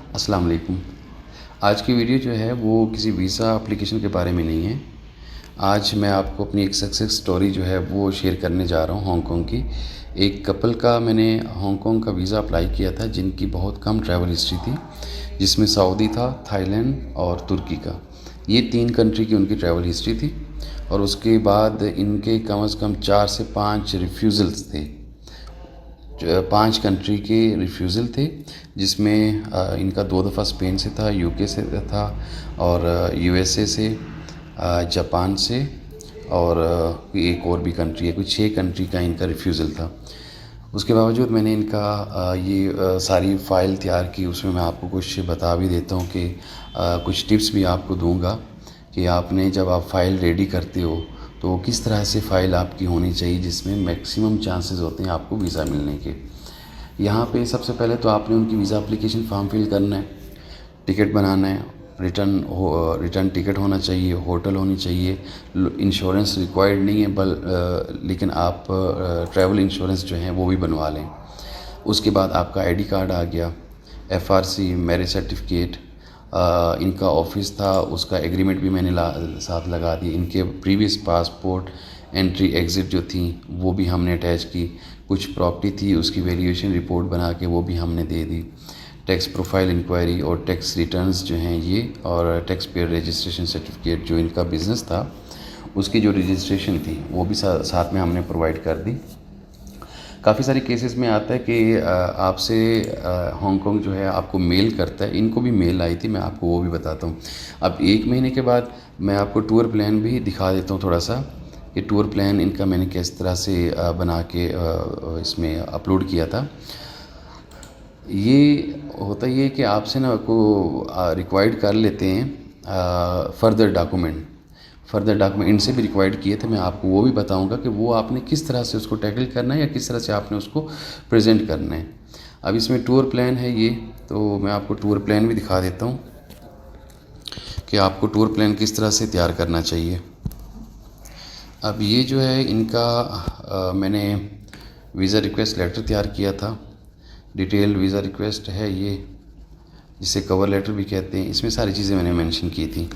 अस्सलाम वालेकुम। आज की वीडियो जो है वो किसी वीज़ा एप्लीकेशन के बारे में नहीं है। आज मैं आपको अपनी एक सक्सेस स्टोरी जो है वो शेयर करने जा रहा हूँ हांगकांग की। एक कपल का मैंने हांगकांग का वीज़ा अप्लाई किया था जिनकी बहुत कम ट्रैवल हिस्ट्री थी, जिसमें सऊदी था, थाईलैंड और तुर्की का। ये 3 कंट्री की उनकी ट्रैवल हिस्ट्री थी और उसके बाद इनके कम से कम 4 से 5 रिफ्यूज़ल्स थे। 5 कंट्री के रिफ्यूज़ल थे, जिसमें इनका 2 दफ़ा स्पेन से था, यूके से था और यूएसए से, जापान से और एक और भी कंट्री है, कुछ 6 कंट्री का इनका रिफ्यूज़ल था। उसके बावजूद मैंने इनका ये सारी फ़ाइल तैयार की। उसमें मैं आपको कुछ बता भी देता हूँ कि कुछ टिप्स भी आपको दूँगा कि आपने जब आप फ़ाइल रेडी करते हो तो किस तरह से फ़ाइल आपकी होनी चाहिए जिसमें मैक्सिमम चांसेस होते हैं आपको वीज़ा मिलने के। यहाँ पे सबसे पहले तो आपने उनकी वीज़ा एप्लीकेशन फॉर्म फिल करना है, टिकट बनाना है, रिटर्न टिकट होना चाहिए, होटल होनी चाहिए। इंश्योरेंस रिक्वायर्ड नहीं है, लेकिन आप ट्रैवल इंश्योरेंस जो है वो भी बनवा लें। उसके बाद आपका आईडी कार्ड आ गया, एफआरसी, मैरिज सर्टिफिकेट, इनका ऑफिस था उसका एग्रीमेंट भी मैंने साथ लगा दिया। इनके प्रीवियस पासपोर्ट एंट्री एग्ज़िट जो थी वो भी हमने अटैच की। कुछ प्रॉपर्टी थी उसकी वैल्यूएशन रिपोर्ट बना के वो भी हमने दे दी। टैक्स प्रोफाइल इंक्वायरी और टैक्स रिटर्न्स जो हैं ये, और टैक्स पेयर रजिस्ट्रेशन सर्टिफिकेट, जो इनका बिज़नेस था उसकी जो रजिस्ट्रेशन थी वो भी साथ में हमने प्रोवाइड कर दी। काफ़ी सारे केसेस में आता है कि आपसे हांगकांग जो है आपको मेल करता है। इनको भी मेल आई थी, मैं आपको वो भी बताता हूँ। अब 1 महीने के बाद मैं आपको टूर प्लान भी दिखा देता हूँ थोड़ा सा, कि टूर प्लान इनका मैंने किस तरह से बना के इसमें अपलोड किया था। ये होता ये है कि आपसे ना को रिक्वायर्ड कर लेते हैं फर्दर डॉक्यूमेंट इनसे भी रिक्वायर्ड किए थे। मैं आपको वो भी बताऊंगा कि वो आपने किस तरह से उसको टैकल करना है या किस तरह से आपने उसको प्रेजेंट करना है। अब इसमें टूर प्लान है ये, तो मैं आपको टूर प्लान भी दिखा देता हूँ कि आपको टूर प्लान किस तरह से तैयार करना चाहिए। अब ये जो है इनका मैंने वीज़ा रिक्वेस्ट लेटर तैयार किया था। डिटेल वीज़ा रिक्वेस्ट है ये, जिसे कवर लेटर भी कहते हैं। इसमें सारी चीज़ें मैंने मेंशन की थी।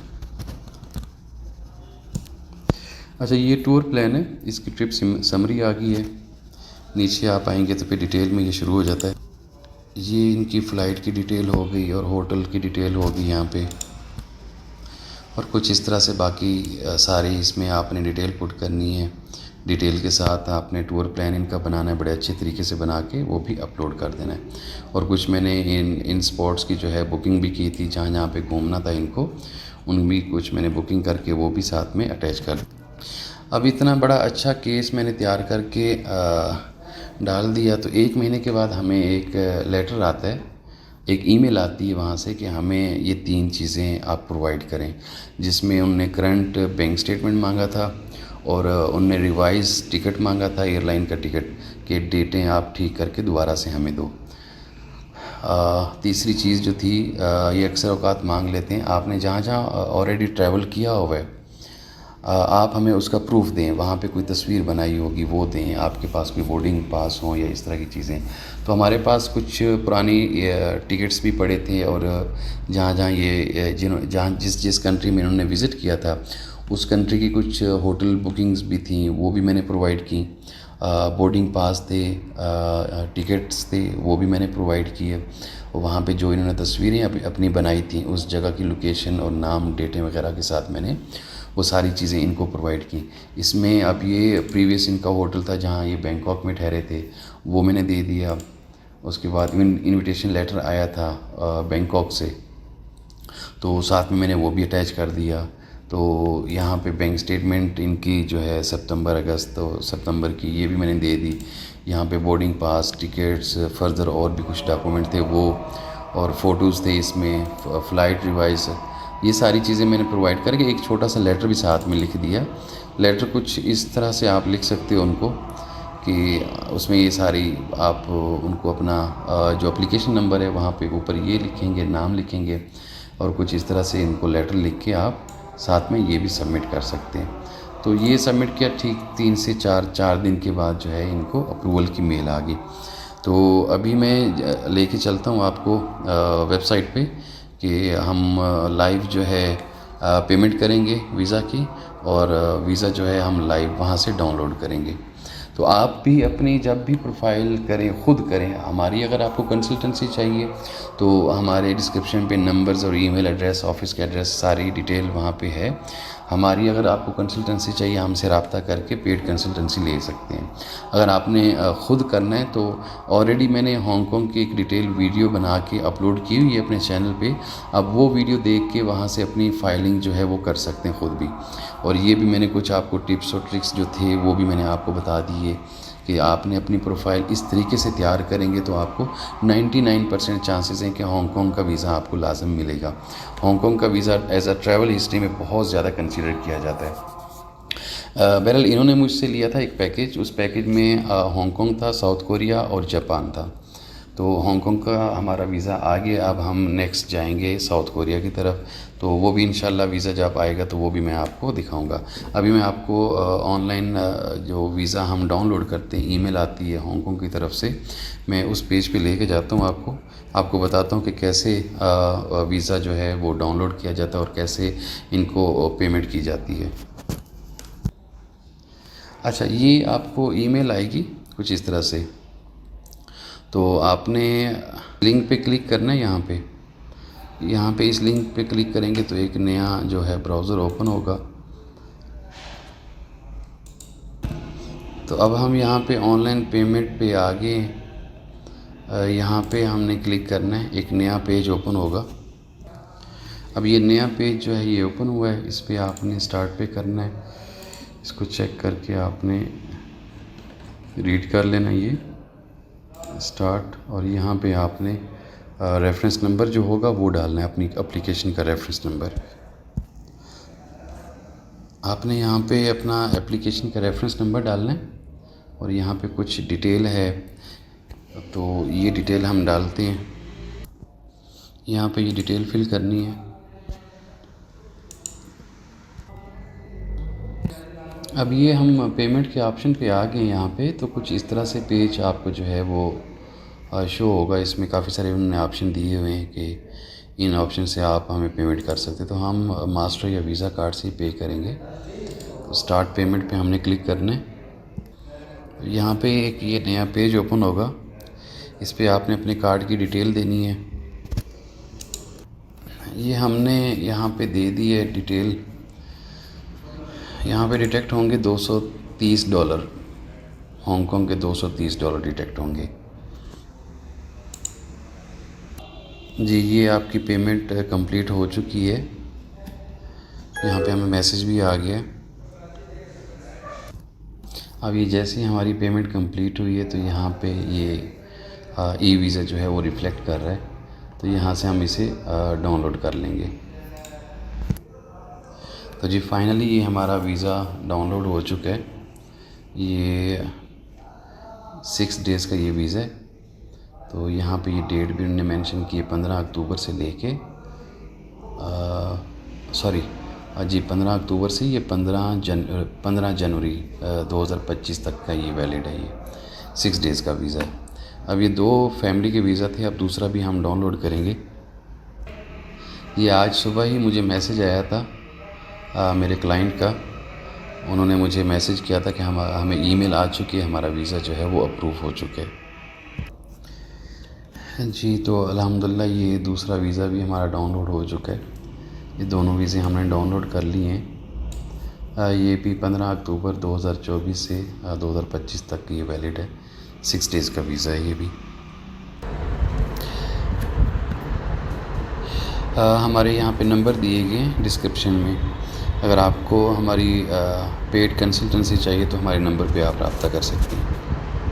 अच्छा, ये टूर प्लान है, इसकी ट्रिप समरी आ गई है। नीचे आप आएंगे तो फिर डिटेल में ये शुरू हो जाता है। ये इनकी फ़्लाइट की डिटेल हो गई और होटल की डिटेल हो गई यहाँ पे, और कुछ इस तरह से बाकी सारी इसमें आपने डिटेल पुट करनी है। डिटेल के साथ आपने टूर प्लान इनका बनाना है, बड़े अच्छे तरीके से बना के वो भी अपलोड कर देना है। और कुछ मैंने इन स्पॉट्स की जो है बुकिंग भी की थी, जहाँ जहाँ पे घूमना था इनको, उन भी कुछ मैंने बुकिंग करके वो भी साथ में अटैच कर दी। अब इतना बड़ा अच्छा केस मैंने तैयार करके डाल दिया, तो 1 महीने के बाद हमें एक लेटर आता है, एक ईमेल आती है वहाँ से कि हमें ये 3 चीज़ें आप प्रोवाइड करें। जिसमें उनने करंट बैंक स्टेटमेंट मांगा था और उनने रिवाइज़ टिकट मांगा था, एयरलाइन का टिकट, कि डेटें आप ठीक करके दोबारा से हमें दो। तीसरी चीज़ जो थी, ये अक्सर औकात मांग लेते हैं, आपने जहाँ जहाँ ऑलरेडी ट्रैवल किया हुआ है आप हमें उसका प्रूफ दें, वहाँ पे कोई तस्वीर बनाई होगी वो दें, आपके पास कोई बोर्डिंग पास हो या इस तरह की चीज़ें। तो हमारे पास कुछ पुरानी टिकट्स भी पड़े थे, और जहाँ जहाँ ये जहाँ जिस कंट्री में इन्होंने विज़िट किया था उस कंट्री की कुछ होटल बुकिंग्स भी थी, वो भी मैंने प्रोवाइड की। बोर्डिंग पास थे, टिकट्स थे, वो भी मैंने प्रोवाइड किए। और वहाँ पे जो इन्होंने तस्वीरें अपनी बनाई थी उस जगह की लोकेशन और नाम, डेटें वगैरह के साथ मैंने वो सारी चीज़ें इनको प्रोवाइड की। इसमें अब ये प्रीवियस इनका होटल था जहाँ ये बैंकॉक में ठहरे थे, वो मैंने दे दिया। उसके बाद इनविटेशन लेटर आया था बैंकॉक से, तो साथ में मैंने वो भी अटैच कर दिया। तो यहाँ पे बैंक स्टेटमेंट इनकी जो है सितंबर की, ये भी मैंने दे दी। यहाँ पे बोर्डिंग पास, टिकट्स, फर्दर और भी कुछ डॉक्यूमेंट थे वो, और फ़ोटोज़ थे इसमें, फ़्लाइट रिवाइज़, ये सारी चीज़ें मैंने प्रोवाइड करके एक छोटा सा लेटर भी साथ में लिख दिया। लेटर कुछ इस तरह से आप लिख सकते हो उनको कि उसमें ये सारी आप उनको अपना जो एप्लीकेशन नंबर है वहाँ पे ऊपर ये लिखेंगे, नाम लिखेंगे, और कुछ इस तरह से इनको लेटर लिख के आप साथ में ये भी सबमिट कर सकते हैं। तो ये सबमिट किया, ठीक 3 से 4 दिन के बाद जो है इनको अप्रूवल की मेल आ गई। तो अभी मैं लेके चलता हूँ आपको वेबसाइट पे कि हम लाइव जो है पेमेंट करेंगे वीज़ा की, और वीज़ा जो है हम लाइव वहाँ से डाउनलोड करेंगे। तो आप भी अपनी जब भी प्रोफाइल करें, ख़ुद करें। हमारी अगर आपको कंसल्टेंसी चाहिए तो हमारे डिस्क्रिप्शन पे नंबर्स और ईमेल एड्रेस, ऑफिस के एड्रेस, सारी डिटेल वहाँ पे है। हमारी अगर आपको कंसल्टेंसी चाहिए, हमसे रब्ता करके पेड कंसल्टेंसी ले सकते हैं। अगर आपने ख़ुद करना है तो ऑलरेडी मैंने हांगकांग की एक डिटेल वीडियो बना के अपलोड की हुई है अपने चैनल पे। अब वो वीडियो देख के वहाँ से अपनी फाइलिंग जो है वो कर सकते हैं ख़ुद भी। और ये भी मैंने कुछ आपको टिप्स और ट्रिक्स जो थे वो भी मैंने आपको बता दिए कि आपने अपनी प्रोफाइल इस तरीके से तैयार करेंगे तो आपको 99% चांसेस हैं कि हांगकांग का वीज़ा आपको लाजम मिलेगा। हांगकांग का वीज़ा एज अ ट्रैवल हिस्ट्री में बहुत ज़्यादा कंसीडर किया जाता है। बहरहाल इन्होंने मुझसे लिया था एक पैकेज, उस पैकेज में हांगकांग था, साउथ कोरिया और जापान था। तो हांगकांग का हमारा वीज़ा आ गया। अब हम नेक्स्ट जाएंगे साउथ कोरिया की तरफ, तो वो भी इंशाल्लाह वीज़ा जब आएगा तो वो भी मैं आपको दिखाऊंगा। अभी मैं आपको ऑनलाइन जो वीज़ा हम डाउनलोड करते हैं, ईमेल आती है हांगकांग की तरफ से, मैं उस पेज पे लेके जाता हूँ आपको बताता हूँ कि कैसे वीज़ा जो है वो डाउनलोड किया जाता है और कैसे इनको पेमेंट की जाती है। अच्छा, ये आपको ईमेल आएगी कुछ इस तरह से। तो आपने लिंक पे क्लिक करना है। यहाँ पे इस लिंक पे क्लिक करेंगे तो एक नया जो है ब्राउज़र ओपन होगा। तो अब हम यहाँ पे ऑनलाइन पेमेंट पे आगे यहाँ पे हमने क्लिक करना है, एक नया पेज ओपन होगा। अब ये नया पेज जो है ये ओपन हुआ है, इस पर आपने स्टार्ट पे करना है। इसको चेक करके आपने रीड कर लेना ये स्टार्ट, और यहाँ पे आपने रेफरेंस नंबर जो होगा वो डालना है, अपनी एप्लीकेशन का रेफरेंस नंबर। आपने यहाँ पे अपना एप्लीकेशन का रेफरेंस नंबर डालना है और यहाँ पे कुछ डिटेल है, तो ये डिटेल हम डालते हैं। यहाँ पे ये डिटेल फिल करनी है। अब ये हम पेमेंट के ऑप्शन पे आ गए यहाँ पे, तो कुछ इस तरह से पेज आपको जो है वो शो होगा। इसमें काफ़ी सारे उन्होंने ऑप्शन दिए हुए हैं कि इन ऑप्शन से आप हमें पेमेंट कर सकते हैं। तो हम मास्टर या वीज़ा कार्ड से ही पे करेंगे। तो स्टार्ट पेमेंट पे हमने क्लिक करना है। यहाँ पे एक ये नया पेज ओपन होगा, इस पर आपने अपने कार्ड की डिटेल देनी है। ये हमने यहाँ पे दे दी है डिटेल। यहाँ पे डिटेक्ट होंगे $230, हांगकांग के $230 डिटेक्ट होंगे। जी, ये आपकी पेमेंट कंप्लीट हो चुकी है। यहाँ पे हमें मैसेज भी आ गया। अब ये जैसे ही हमारी पेमेंट कंप्लीट हुई है तो यहाँ पे ये ई वीज़ा जो है वो रिफ़्लेक्ट कर रहा है, तो यहाँ से हम इसे डाउनलोड कर लेंगे। तो जी फाइनली ये हमारा वीज़ा डाउनलोड हो चुका है। ये 6 डेज़ का ये वीज़ा है। तो यहाँ पे ये डेट भी उन्होंने मेंशन की है, 15 अक्टूबर से लेके 15 अक्टूबर से ये 15 जनवरी 2025 तक का ये वैलिड है। ये 6 डेज़ का वीज़ा है। अब ये 2 फैमिली के वीज़ा थे, अब दूसरा भी हम डाउनलोड करेंगे। ये आज सुबह ही मुझे मैसेज आया था मेरे क्लाइंट का। उन्होंने मुझे मैसेज किया था कि हमें ईमेल आ चुकी है, हमारा वीज़ा जो है वो अप्रूव हो चुका है। जी, तो अल्हम्दुलिल्लाह ये दूसरा वीज़ा भी हमारा डाउनलोड हो चुका है। ये दोनों वीज़े हमने डाउनलोड कर लिए हैं। ये भी 15 अक्टूबर 2024 से 2025 तक ये वैलिड है। 6 डेज़ का वीज़ा है ये भी। हमारे यहाँ पे नंबर दिए गए हैं डिस्क्रिप्शन में। अगर आपको हमारी पेड कंसल्टेंसी चाहिए तो हमारे नंबर पे आप रब्ता कर सकते हैं।